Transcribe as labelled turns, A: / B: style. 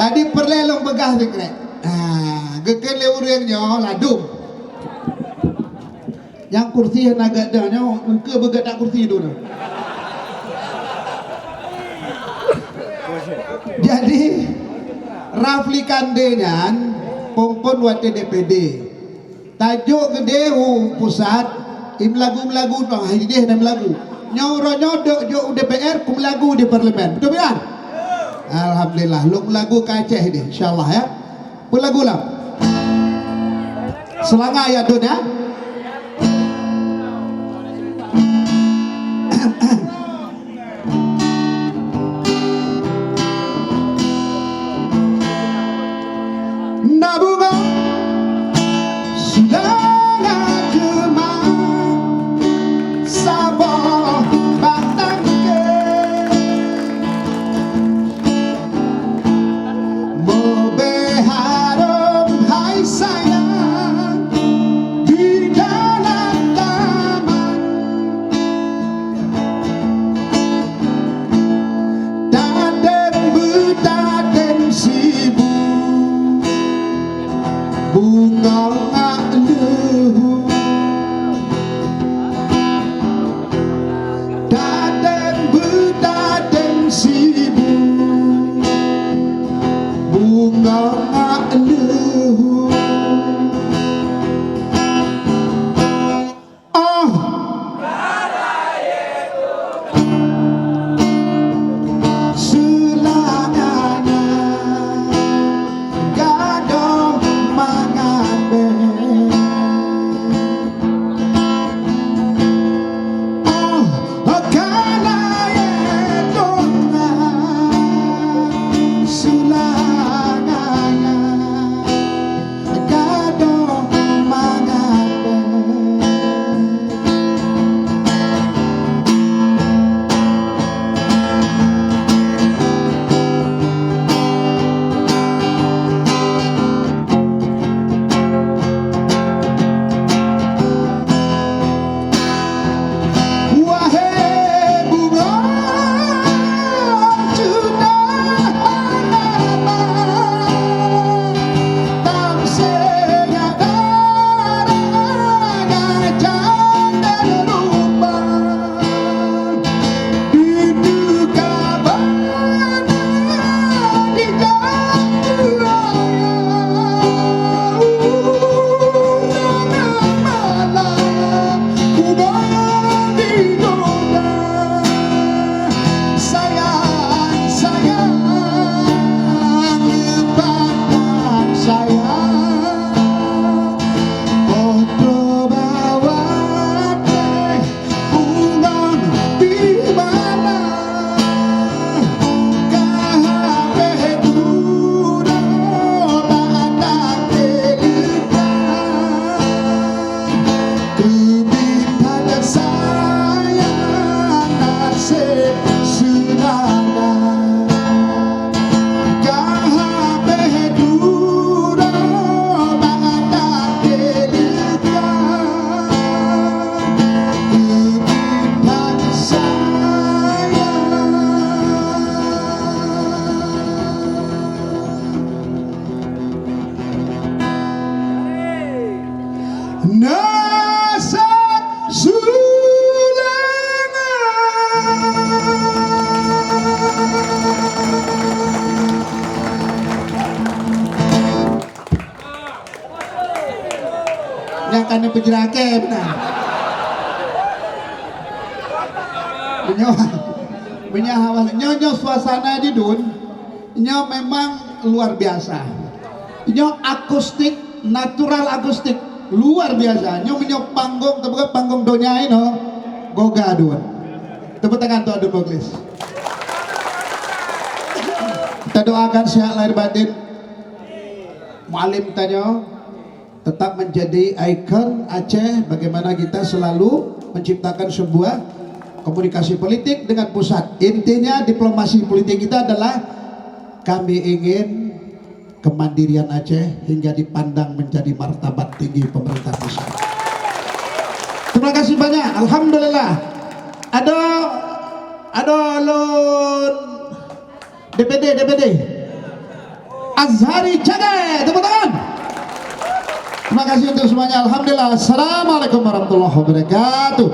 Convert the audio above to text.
A: Adi perlelong begah dekrek. Geken le urangnya ladung. Yang kursi yang agak dah nyo, muka begat tak kursi tu. Jadi Rafli Kandenyan pompon wate DPD. Tajuk gede pusat im lagu-lagu no hidih dan lagu. Nyauro nyodok jo DPR kum lagu di parlemen. Betul kan? Alhamdulillah lu lagu ke Aceh ini insyaallah ya. Pun lagu lah. Selanga ya Don ya. Nabunga Selanga kemang Sabah batang ke Membeharum hai sayang di dalam taman Daden betaden sibuk bunga lehu daden betaden sibuk bunga lehu selamanya gadong mangabe akala yetona selamanya gadong mangabe wahai bunga cundanama tam senyadara jangan lupa diduga bana di jalan malam bunga digoda sayang sayang lepaskan sayang foto bawa teh bunga di mana kahape duro badak delikan kebintangan sayang nasib sunana kahape duro badak delikan kebintangan sayang nasab yang kan penjerake benar. Nyonya suasana di Dun, nyo memang luar biasa. Nyo akustik, natural akustik, luar biasa. Nyo panggung, tebak panggung donya ini, goga Dun. Tepuk tangan tuh Adun Muklis. Kita doakan sehat lahir batin. Mualim tanya tetap menjadi ikon Aceh, bagaimana kita selalu menciptakan sebuah komunikasi politik dengan pusat. Intinya diplomasi politik kita adalah kami ingin kemandirian Aceh hingga dipandang menjadi martabat tinggi pemerintah pusat. Terima kasih banyak. Alhamdulillah. Ada lon DPD. Azhari Cage, tepuk tangan. Terima kasih untuk semuanya. Alhamdulillah. Assalamualaikum warahmatullahi wabarakatuh.